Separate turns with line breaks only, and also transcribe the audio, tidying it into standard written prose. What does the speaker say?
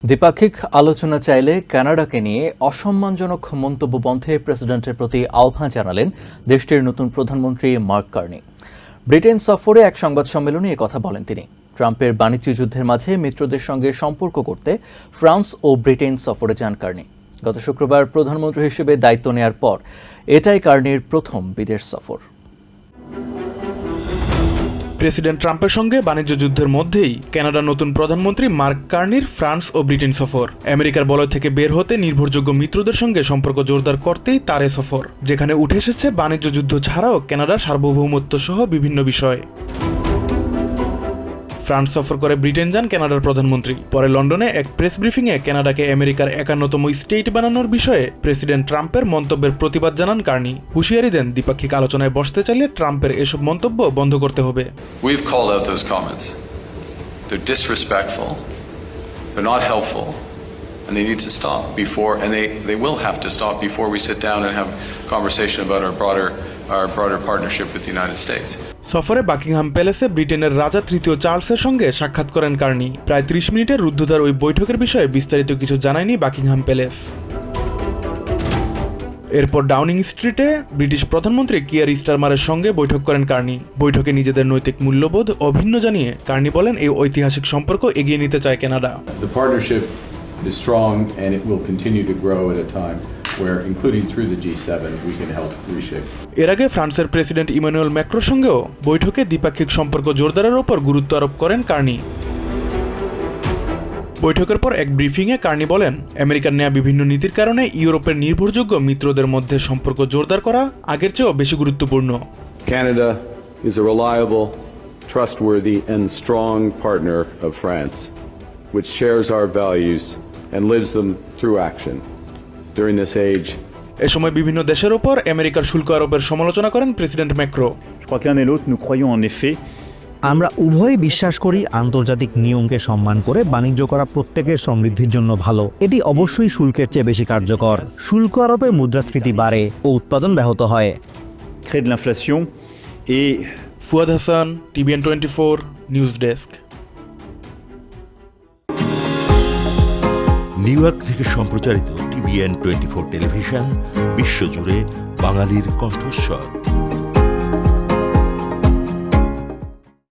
দ্বিপাক্ষিক আলোচনা চাইলে কানাডাকে নিয়ে অসম্মানজনক মন্তব্য বন্ধে প্রেসিডেন্টের প্রতি আহ্বান জানালেন দেশটির নতুন প্রধানমন্ত্রী মার্ক কার্নি। ব্রিটেন সফরে এক সংবাদ সম্মেলনে কথা বলেন তিনি। ট্রাম্পের বাণিজ্য যুদ্ধের মাঝে মিত্রদের সঙ্গে সম্পর্ক করতে ফ্রান্স ও ব্রিটেন সফরে যান কার্নি। গত শুক্রবার প্রধানমন্ত্রী হিসেবে দায়িত্ব নেয়ার পর এটাই কার্নির প্রথম বিদেশ সফর।
প্রেসিডেন্ট ট্রাম্পের সঙ্গে বাণিজ্য যুদ্ধের মধ্যেই কানাডার নতুন প্রধানমন্ত্রী মার্ক কার্নির ফ্রান্স ও ব্রিটেন সফর। আমেরিকার বলয় থেকে বের হতে নির্ভরযোগ্য মিত্রদের সঙ্গে সম্পর্ক জোরদার করতেই তার এ সফর, যেখানে উঠে এসেছে বাণিজ্য যুদ্ধ ছাড়াও কানাডার সার্বভৌমত্ব সহ বিভিন্ন বিষয়। ফ্রান্স সফর করে ব্রিটেন যান কানাডার প্রধানমন্ত্রী। পরে লন্ডনে এক প্রেস ব্রিফিংয়ে কানাডাকে আমেরিকার 51তম স্টেট বানানোর বিষয়ে প্রেসিডেন্ট ট্রাম্পের মন্তব্যের প্রতিবাদ জানান কার্নি। হুঁশিয়ারি দেন দ্বিপাক্ষিক আলোচনায় বসতে চাইলে ট্রাম্পের এসব মন্তব্য বন্ধ করতে হবে।
We've called out those comments. They're disrespectful. They're not helpful. And they need to stop before, and they will have to stop before we sit down and have conversation about our broader partnership with the United States.
সফরে Buckingham প্যালেসে ব্রিটেনের রাজা তৃতীয় চার্লসের সঙ্গে সাক্ষাৎ করেন Carney. প্রায় 30 মিনিটের রুদ্ধদ্বার ওই বৈঠকের বিষয়ে বিস্তারিত কিছু জানায়নি বাকিংহাম প্যালেস। এরপর ডাউনিং স্ট্রিটে ব্রিটিশ প্রধানমন্ত্রী কিয়ার স্টারমারের সঙ্গে বৈঠক করেন কার্নি। বৈঠকে নিজেদের নৈতিক মূল্যবোধ অভিন্ন জানিয়ে কার্নি বলেন এই ঐতিহাসিক সম্পর্ক এগিয়ে নিতে চায় Canada.
The partnership is strong and it will continue to grow at a time where, including through the G7, we can help reshape.
এর আগে ফ্রান্সের প্রেসিডেন্ট ইমানুয়েল ম্যাক্রোর সঙ্গেও বৈঠকে দ্বিপাক্ষিক সম্পর্ক জোরদারের ওপর গুরুত্ব আরোপ করেন কার্নি। বৈঠকের পর এক ব্রিফিংয়ে কার্নি বলেন, আমেরিকার নেয়া বিভিন্ন নীতির কারণে ইউরোপের নির্ভরযোগ্য মিত্রদের মধ্যে সম্পর্ক জোরদার করা আগের চেয়েও বেশি গুরুত্বপূর্ণ।
Canada is a reliable, trustworthy and strong partner of France, which shares our values and lives them through action. During this age,
এ সময় বিভিন্ন দেশের ওপর আমেরিকার শুল্ক আরোপের সমালোচনা করেন president Macron.
Je crois que l'un et l'autre nous croyons en effet
আমরা উভয়ই বিশ্বাস করি আন্তর্জাতিক নিয়মকে সম্মান করে বাণিজ্য করা প্রত্যেকের সমৃদ্ধির জন্য ভালো। এটি অবশ্যই শুল্কের চেয়ে বেশি কার্যকর। শুল্ক আরোপে মুদ্রাস্ফীতি বাড়ে ও উৎপাদন ব্যাহত হয়।
crée de l'inflation et
Fuad Hasan, TVN 24 news desk.
New York থেকে সম্প্রচারিত TVN 24 টেলিভিশন বিশ্বজুড়ে বাঙালির কণ্ঠস্বর।